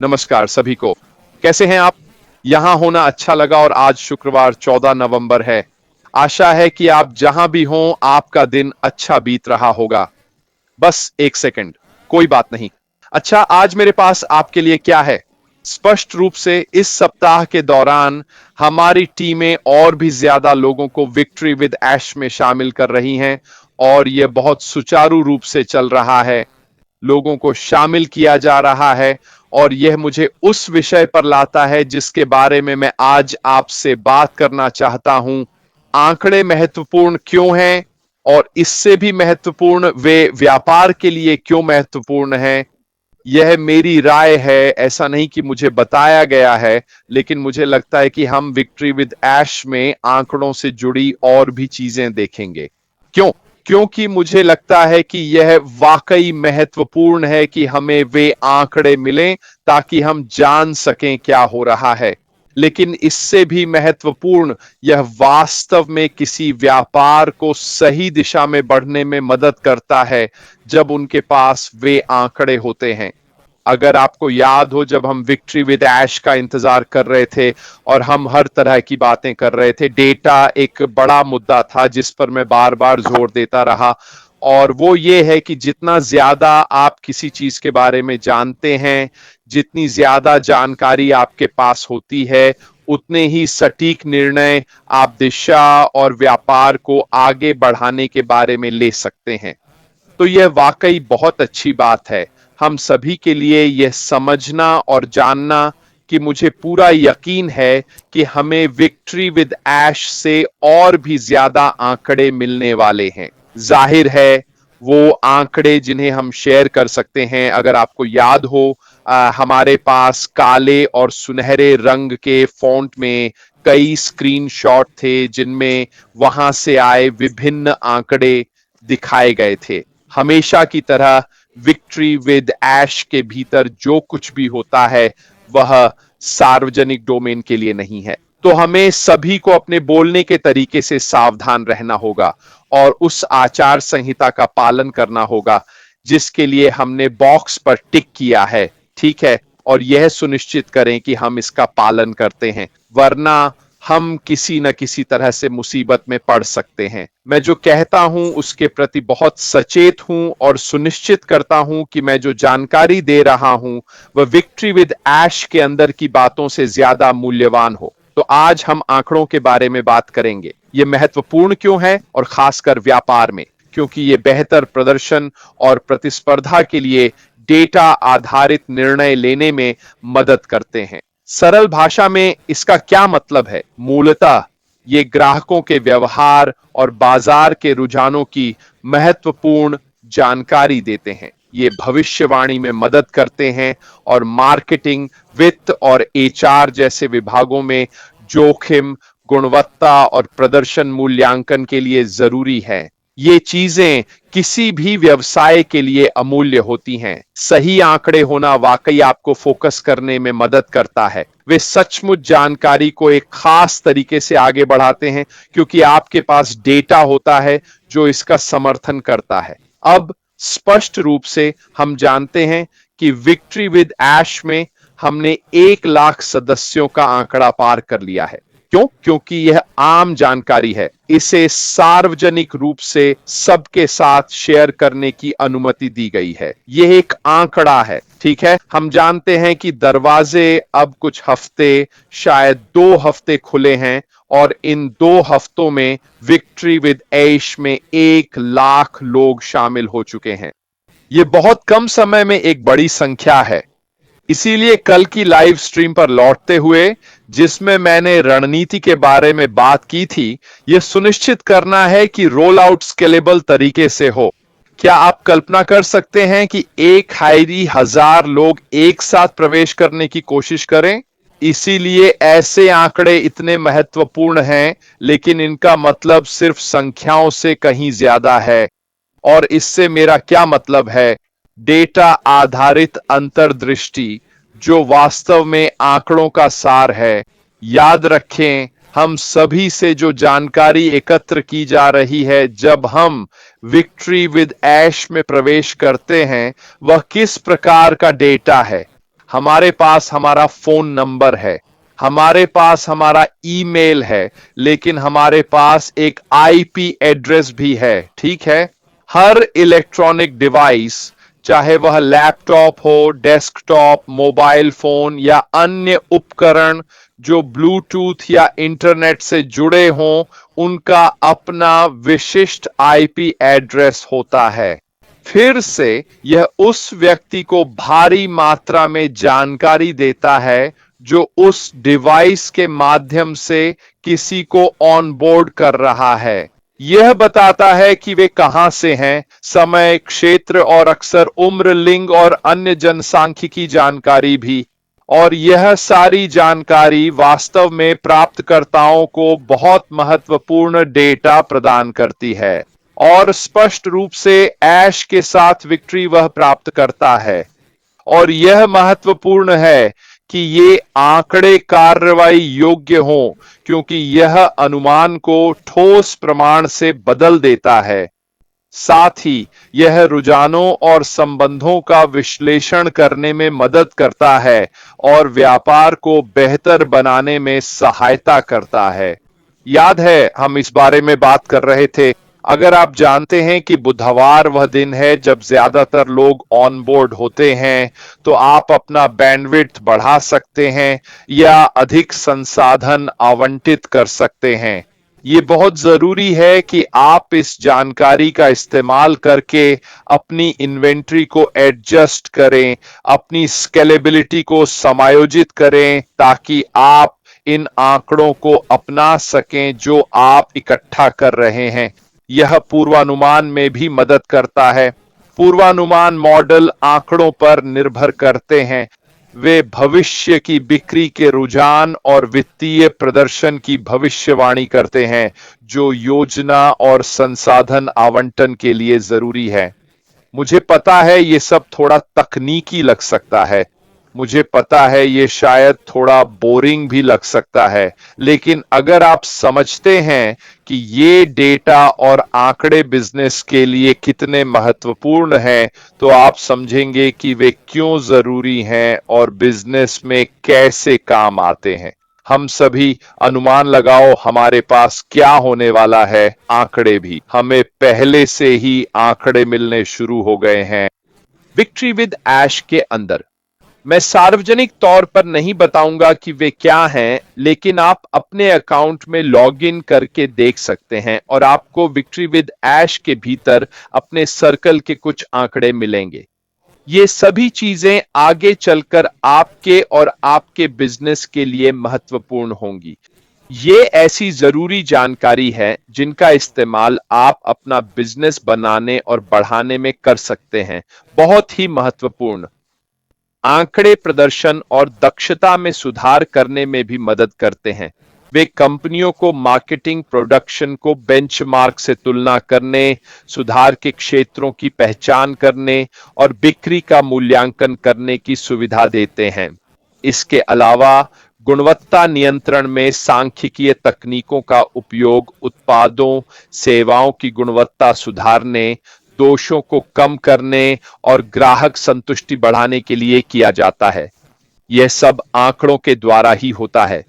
नमस्कार सभी को। कैसे हैं आप? यहां होना अच्छा लगा और आज शुक्रवार 14 नवंबर है। आशा है कि आप जहां भी हों आपका दिन अच्छा बीत रहा होगा। बस एक सेकंड, कोई बात नहीं। अच्छा, आज मेरे पास आपके लिए क्या है? स्पष्ट रूप से इस सप्ताह के दौरान हमारी टीमें और भी ज्यादा लोगों को विक्ट्री विद ऐश में शामिल कर रही हैं और यह बहुत सुचारू रूप से चल रहा है। लोगों को शामिल किया जा रहा है और यह मुझे उस विषय पर लाता है जिसके बारे में मैं आज आपसे बात करना चाहता हूं। आंकड़े महत्वपूर्ण क्यों हैं और इससे भी महत्वपूर्ण वे व्यापार के लिए क्यों महत्वपूर्ण हैं? यह मेरी राय है, ऐसा नहीं कि मुझे बताया गया है, लेकिन मुझे लगता है कि हम विक्ट्री विद ऐश में आंकड़ों से जुड़ी और भी चीजें देखेंगे। क्यों? क्योंकि मुझे लगता है कि यह वाकई महत्वपूर्ण है कि हमें वे आंकड़े मिलें ताकि हम जान सकें क्या हो रहा है। लेकिन इससे भी महत्वपूर्ण, यह वास्तव में किसी व्यापार को सही दिशा में बढ़ने में मदद करता है जब उनके पास वे आंकड़े होते हैं। अगर आपको याद हो, जब हम विक्ट्री विद ऐश का इंतजार कर रहे थे और हम हर तरह की बातें कर रहे थे, डेटा एक बड़ा मुद्दा था जिस पर मैं बार बार जोर देता रहा। और वो ये है कि जितना ज्यादा आप किसी चीज के बारे में जानते हैं, जितनी ज्यादा जानकारी आपके पास होती है, उतने ही सटीक निर्णय आप दिशा और व्यापार को आगे बढ़ाने के बारे में ले सकते हैं। तो यह वाकई बहुत अच्छी बात है हम सभी के लिए यह समझना और जानना कि मुझे पूरा यकीन है कि हमें विक्ट्री विद ऐश से और भी ज्यादा आंकड़े मिलने वाले हैं। जाहिर है वो आंकड़े जिन्हें हम शेयर कर सकते हैं, अगर आपको याद हो, हमारे पास काले और सुनहरे रंग के फॉन्ट में कई स्क्रीनशॉट थे जिनमें वहां से आए विभिन्न आंकड़े दिखाए गए थे। हमेशा की तरह विक्ट्री विद ऐश के भीतर जो कुछ भी होता है वह सार्वजनिक डोमेन के लिए नहीं है। तो हमें सभी को अपने बोलने के तरीके से सावधान रहना होगा और उस आचार संहिता का पालन करना होगा जिसके लिए हमने बॉक्स पर टिक किया है। ठीक है? और यह सुनिश्चित करें कि हम इसका पालन करते हैं, वरना हम किसी न किसी तरह से मुसीबत में पड़ सकते हैं। मैं जो कहता हूं उसके प्रति बहुत सचेत हूं और सुनिश्चित करता हूं कि मैं जो जानकारी दे रहा हूं वह विक्ट्री विद ऐश के अंदर की बातों से ज्यादा मूल्यवान हो। तो आज हम आंकड़ों के बारे में बात करेंगे। यह महत्वपूर्ण क्यों है, और खासकर व्यापार में, क्योंकि ये बेहतर प्रदर्शन और प्रतिस्पर्धा के लिए डेटा आधारित निर्णय लेने में मदद करते हैं। सरल भाषा में इसका क्या मतलब है? मूलतः ये ग्राहकों के व्यवहार और बाजार के रुझानों की महत्वपूर्ण जानकारी देते हैं। ये भविष्यवाणी में मदद करते हैं और मार्केटिंग, वित्त और एचआर जैसे विभागों में जोखिम, गुणवत्ता और प्रदर्शन मूल्यांकन के लिए जरूरी है। ये चीजें किसी भी व्यवसाय के लिए अमूल्य होती हैं। सही आंकड़े होना वाकई आपको फोकस करने में मदद करता है। वे सचमुच जानकारी को एक खास तरीके से आगे बढ़ाते हैं क्योंकि आपके पास डेटा होता है जो इसका समर्थन करता है। अब स्पष्ट रूप से हम जानते हैं कि विक्ट्री विद ऐश में हमने 1 लाख सदस्यों का आंकड़ा पार कर लिया है। क्यों? क्योंकि यह आम जानकारी है। इसे सार्वजनिक रूप से सबके साथ शेयर करने की अनुमति दी गई है। यह एक आंकड़ा है, ठीक है? हम जानते हैं कि दरवाजे अब कुछ हफ्ते, शायद 2 हफ्ते खुले हैं और इन 2 हफ्तों में विक्ट्री विद ऐश में 1 लाख लोग शामिल हो चुके हैं। यह बहुत कम समय में एक बड़ी संख्या है। इसीलिए कल की लाइव स्ट्रीम पर लौटते हुए, जिसमें मैंने रणनीति के बारे में बात की थी, यह सुनिश्चित करना है कि रोल आउट स्केलेबल तरीके से हो। क्या आप कल्पना कर सकते हैं कि एक हायरी 1000 लोग एक साथ प्रवेश करने की कोशिश करें? इसीलिए ऐसे आंकड़े इतने महत्वपूर्ण हैं, लेकिन इनका मतलब सिर्फ संख्याओं से कहीं ज्यादा है। और इससे मेरा क्या मतलब है? डेटा आधारित अंतर्दृष्टि, जो वास्तव में आंकड़ों का सार है। याद रखें, हम सभी से जो जानकारी एकत्र की जा रही है जब हम विक्ट्री विद ऐश में प्रवेश करते हैं, वह किस प्रकार का डेटा है? हमारे पास हमारा फोन नंबर है, हमारे पास हमारा ईमेल है, लेकिन हमारे पास एक आईपी एड्रेस भी है। ठीक है। हर इलेक्ट्रॉनिक डिवाइस, चाहे वह लैपटॉप हो, डेस्कटॉप, मोबाइल फोन या अन्य उपकरण जो ब्लूटूथ या इंटरनेट से जुड़े हों, उनका अपना विशिष्ट आईपी एड्रेस होता है। फिर से यह उस व्यक्ति को भारी मात्रा में जानकारी देता है जो उस डिवाइस के माध्यम से किसी को ऑन बोर्ड कर रहा है। यह बताता है कि वे कहां से हैं, समय, क्षेत्र और अक्सर उम्र, लिंग और अन्य जनसांख्यिकी जानकारी भी। और यह सारी जानकारी वास्तव में प्राप्तकर्ताओं को बहुत महत्वपूर्ण डेटा प्रदान करती है। और स्पष्ट रूप से ऐश के साथ विक्ट्री वह प्राप्त करता है। और यह महत्वपूर्ण है कि ये आंकड़े कार्रवाई योग्य हों, क्योंकि यह अनुमान को ठोस प्रमाण से बदल देता है। साथ ही यह रुझानों और संबंधों का विश्लेषण करने में मदद करता है और व्यापार को बेहतर बनाने में सहायता करता है। याद है हम इस बारे में बात कर रहे थे। अगर आप जानते हैं कि बुधवार वह दिन है जब ज्यादातर लोग ऑन बोर्ड होते हैं, तो आप अपना बैंडविड्थ बढ़ा सकते हैं या अधिक संसाधन आवंटित कर सकते हैं। ये बहुत जरूरी है कि आप इस जानकारी का इस्तेमाल करके अपनी इन्वेंट्री को एडजस्ट करें, अपनी स्केलेबिलिटी को समायोजित करें, ताकि आप इन आंकड़ों को अपना सकें जो आप इकट्ठा कर रहे हैं। यह पूर्वानुमान में भी मदद करता है। पूर्वानुमान मॉडल आंकड़ों पर निर्भर करते हैं। वे भविष्य की बिक्री के रुझान और वित्तीय प्रदर्शन की भविष्यवाणी करते हैं, जो योजना और संसाधन आवंटन के लिए जरूरी है। मुझे पता है ये सब थोड़ा तकनीकी लग सकता है, मुझे पता है ये शायद थोड़ा बोरिंग भी लग सकता है, लेकिन अगर आप समझते हैं कि ये डेटा और आंकड़े बिजनेस के लिए कितने महत्वपूर्ण हैं, तो आप समझेंगे कि वे क्यों जरूरी हैं और बिजनेस में कैसे काम आते हैं। हम सभी अनुमान लगाओ हमारे पास क्या होने वाला है, आंकड़े भी हमें पहले से ही आंकड़े मिलने शुरू हो गए हैं। विक्ट्री विद ऐश के अंदर मैं सार्वजनिक तौर पर नहीं बताऊंगा कि वे क्या हैं, लेकिन आप अपने अकाउंट में लॉग इन करके देख सकते हैं और आपको विक्ट्री विद ऐश के भीतर अपने सर्कल के कुछ आंकड़े मिलेंगे। ये सभी चीजें आगे चलकर आपके और आपके बिजनेस के लिए महत्वपूर्ण होंगी। ये ऐसी जरूरी जानकारी है जिनका इस्तेमाल आप अपना बिजनेस बनाने और बढ़ाने में कर सकते हैं। बहुत ही महत्वपूर्ण। आंकड़े प्रदर्शन और दक्षता में सुधार करने में भी मदद करते हैं। वे कंपनियों को मार्केटिंग, प्रोडक्शन को बेंचमार्क से तुलना करने, सुधार के क्षेत्रों की पहचान करने और बिक्री का मूल्यांकन करने की सुविधा देते हैं। इसके अलावा गुणवत्ता नियंत्रण में सांख्यिकीय तकनीकों का उपयोग उत्पादों, सेवाओं की गुणवत्ता सुधारने, दोषों को कम करने और ग्राहक संतुष्टि बढ़ाने के लिए किया जाता है। यह सब आंकड़ों के द्वारा ही होता है।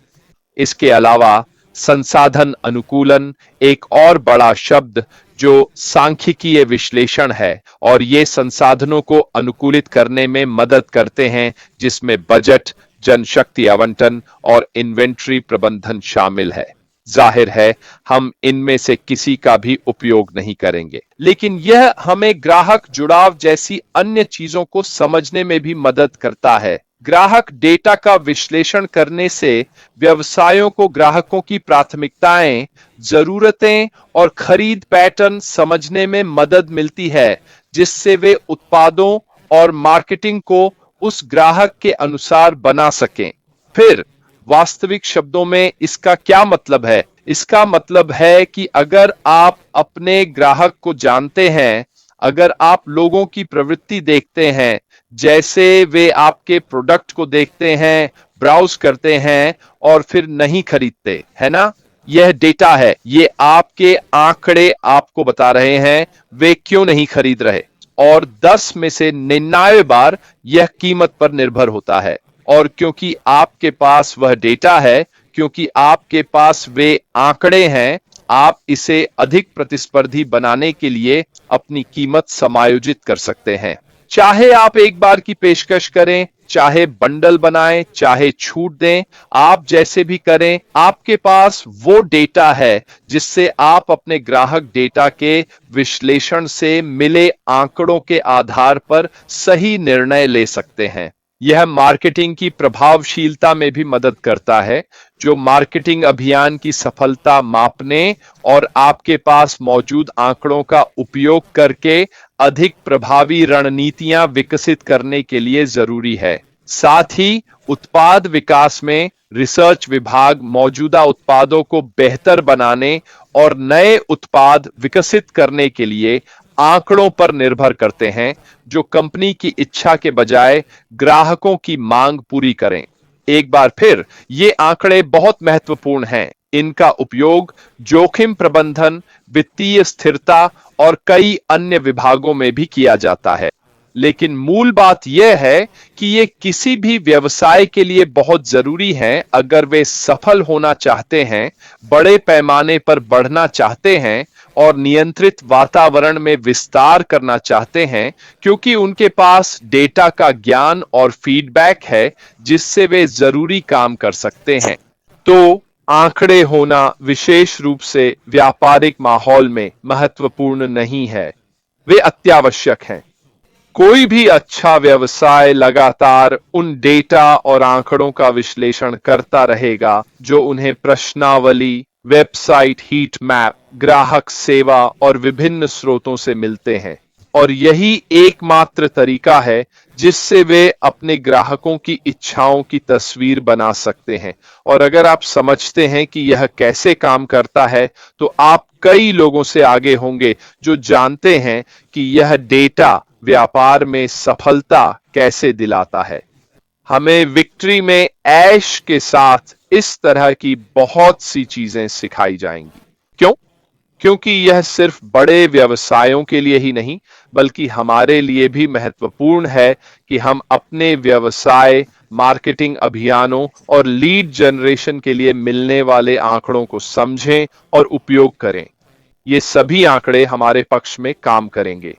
इसके अलावा संसाधन अनुकूलन एक और बड़ा शब्द जो सांख्यिकीय विश्लेषण है, और ये संसाधनों को अनुकूलित करने में मदद करते हैं, जिसमें बजट, जनशक्ति आवंटन और इन्वेंट्री प्रबंधन शामिल है। जाहिर है हम इनमें से किसी का भी उपयोग नहीं करेंगे, लेकिन यह हमें ग्राहक जुड़ाव जैसी अन्य चीजों को समझने में भी मदद करता है। ग्राहक डेटा का विश्लेषण करने से व्यवसायों को ग्राहकों की प्राथमिकताएं, जरूरतें और खरीद पैटर्न समझने में मदद मिलती है, जिससे वे उत्पादों और मार्केटिंग को उस ग्राहक के अनुसार बना सकें। फिर वास्तविक शब्दों में इसका क्या मतलब है? इसका मतलब है कि अगर आप अपने ग्राहक को जानते हैं, अगर आप लोगों की प्रवृत्ति देखते हैं, जैसे वे आपके प्रोडक्ट को देखते हैं, ब्राउज करते हैं और फिर नहीं खरीदते, है ना? यह डेटा है, ये आपके आंकड़े आपको बता रहे हैं वे क्यों नहीं खरीद रहे। और 10 में से 99 बार यह कीमत पर निर्भर होता है। और क्योंकि आपके पास वह डेटा है, क्योंकि आपके पास वे आंकड़े हैं, आप इसे अधिक प्रतिस्पर्धी बनाने के लिए अपनी कीमत समायोजित कर सकते हैं। चाहे आप एक बार की पेशकश करें, चाहे बंडल बनाएं, चाहे छूट दें, आप जैसे भी करें, आपके पास वो डेटा है जिससे आप अपने ग्राहक डेटा के विश्लेषण से मिले आंकड़ों के आधार पर सही निर्णय ले सकते हैं। यह मार्केटिंग की प्रभावशीलता में भी मदद करता है, जो मार्केटिंग अभियान की सफलता मापने और आपके पास मौजूद आंकड़ों का उपयोग करके अधिक प्रभावी रणनीतियां विकसित करने के लिए जरूरी है। साथ ही उत्पाद विकास में रिसर्च विभाग मौजूदा उत्पादों को बेहतर बनाने और नए उत्पाद विकसित करने के लिए आंकड़ों पर निर्भर करते हैं, जो कंपनी की इच्छा के बजाय ग्राहकों की मांग पूरी करें। एक बार फिर ये आंकड़े बहुत महत्वपूर्ण हैं। इनका उपयोग जोखिम प्रबंधन, वित्तीय स्थिरता और कई अन्य विभागों में भी किया जाता है। लेकिन मूल बात यह है कि ये किसी भी व्यवसाय के लिए बहुत जरूरी हैं अगर वे सफल होना चाहते हैं, बड़े पैमाने पर बढ़ना चाहते हैं और नियंत्रित वातावरण में विस्तार करना चाहते हैं, क्योंकि उनके पास डेटा का ज्ञान और फीडबैक है जिससे वे जरूरी काम कर सकते हैं। तो आंकड़े होना विशेष रूप से व्यापारिक माहौल में महत्वपूर्ण नहीं है, वे अत्यावश्यक हैं। कोई भी अच्छा व्यवसाय लगातार उन डेटा और आंकड़ों का विश्लेषण करता रहेगा जो उन्हें प्रश्नावली, वेबसाइट हीट मैप, ग्राहक सेवा और विभिन्न स्रोतों से मिलते हैं। और यही एकमात्र तरीका है जिससे वे अपने ग्राहकों की इच्छाओं की तस्वीर बना सकते हैं। और अगर आप समझते हैं कि यह कैसे काम करता है, तो आप कई लोगों से आगे होंगे जो जानते हैं कि यह डेटा व्यापार में सफलता कैसे दिलाता है। हमें विक्ट्री में ऐश के साथ इस तरह की बहुत सी चीजें सिखाई जाएंगी। क्यों? क्योंकि यह सिर्फ बड़े व्यवसायों के लिए ही नहीं, बल्कि हमारे लिए भी महत्वपूर्ण है कि हम अपने व्यवसाय, मार्केटिंग अभियानों और लीड जनरेशन के लिए मिलने वाले आंकड़ों को समझें और उपयोग करें। ये सभी आंकड़े हमारे पक्ष में काम करेंगे।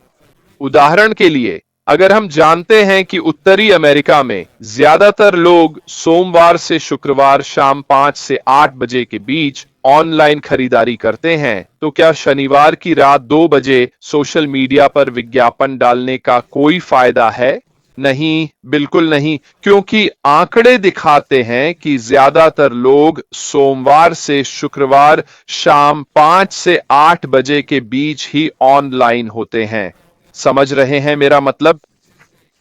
उदाहरण के लिए, अगर हम जानते हैं कि उत्तरी अमेरिका में ज्यादातर लोग सोमवार से शुक्रवार शाम 5 से 8 बजे के बीच ऑनलाइन खरीदारी करते हैं, तो क्या शनिवार की रात 2 बजे सोशल मीडिया पर विज्ञापन डालने का कोई फायदा है? नहीं, बिल्कुल नहीं, क्योंकि आंकड़े दिखाते हैं कि ज्यादातर लोग सोमवार से शुक्रवार शाम 5 से 8 बजे के बीच ही ऑनलाइन होते हैं। समझ रहे हैं मेरा मतलब?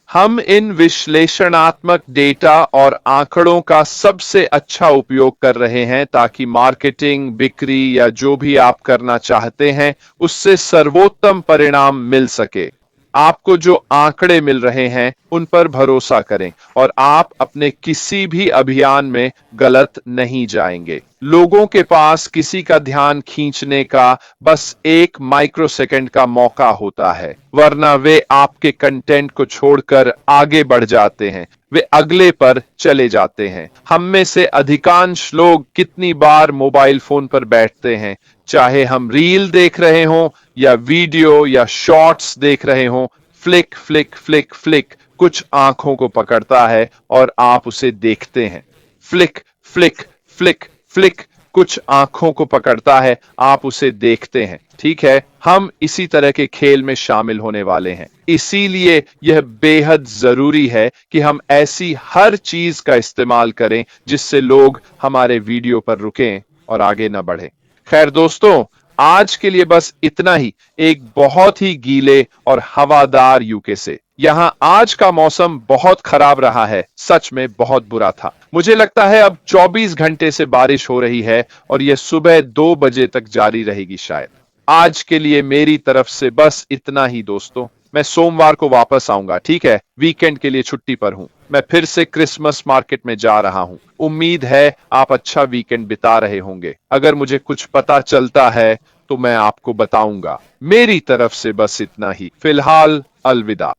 हम इन विश्लेषणात्मक डेटा और आंकड़ों का सबसे अच्छा उपयोग कर रहे हैं ताकि मार्केटिंग, बिक्री या जो भी आप करना चाहते हैं उससे सर्वोत्तम परिणाम मिल सके। आपको जो आंकड़े मिल रहे हैं उन पर भरोसा करें और आप अपने किसी भी अभियान में गलत नहीं जाएंगे। लोगों के पास किसी का ध्यान खींचने का बस 1 माइक्रोसेकंड का मौका होता है, वरना वे आपके कंटेंट को छोड़कर आगे बढ़ जाते हैं, वे अगले पर चले जाते हैं। हम में से अधिकांश लोग कितनी बार मोबाइल फोन पर बैठते हैं, चाहे हम रील देख रहे हों या वीडियो या शॉर्ट्स देख रहे हों, फ्लिक फ्लिक फ्लिक फ्लिक कुछ आंखों को पकड़ता है और आप उसे देखते हैं। फ्लिक फ्लिक फ्लिक फ्लिक कुछ आंखों को पकड़ता है, आप उसे देखते हैं। ठीक है, हम इसी तरह के खेल में शामिल होने वाले हैं। इसीलिए यह बेहद जरूरी है कि हम ऐसी हर चीज का इस्तेमाल करें जिससे लोग हमारे वीडियो पर रुकें और आगे न बढ़ें। खैर दोस्तों, आज के लिए बस इतना ही। एक बहुत ही गीले और हवादार यूके से। यहां आज का मौसम बहुत खराब रहा है, सच में बहुत बुरा था। मुझे लगता है अब 24 घंटे से बारिश हो रही है और यह सुबह 2 बजे तक जारी रहेगी शायद। आज के लिए मेरी तरफ से बस इतना ही दोस्तों। मैं सोमवार को वापस आऊंगा, ठीक है? वीकेंड के लिए छुट्टी पर हूं। मैं फिर से क्रिसमस मार्केट में जा रहा हूं। उम्मीद है आप अच्छा वीकेंड बिता रहे होंगे। अगर मुझे कुछ पता चलता है तो मैं आपको बताऊंगा। मेरी तरफ से बस इतना ही। फिलहाल अलविदा।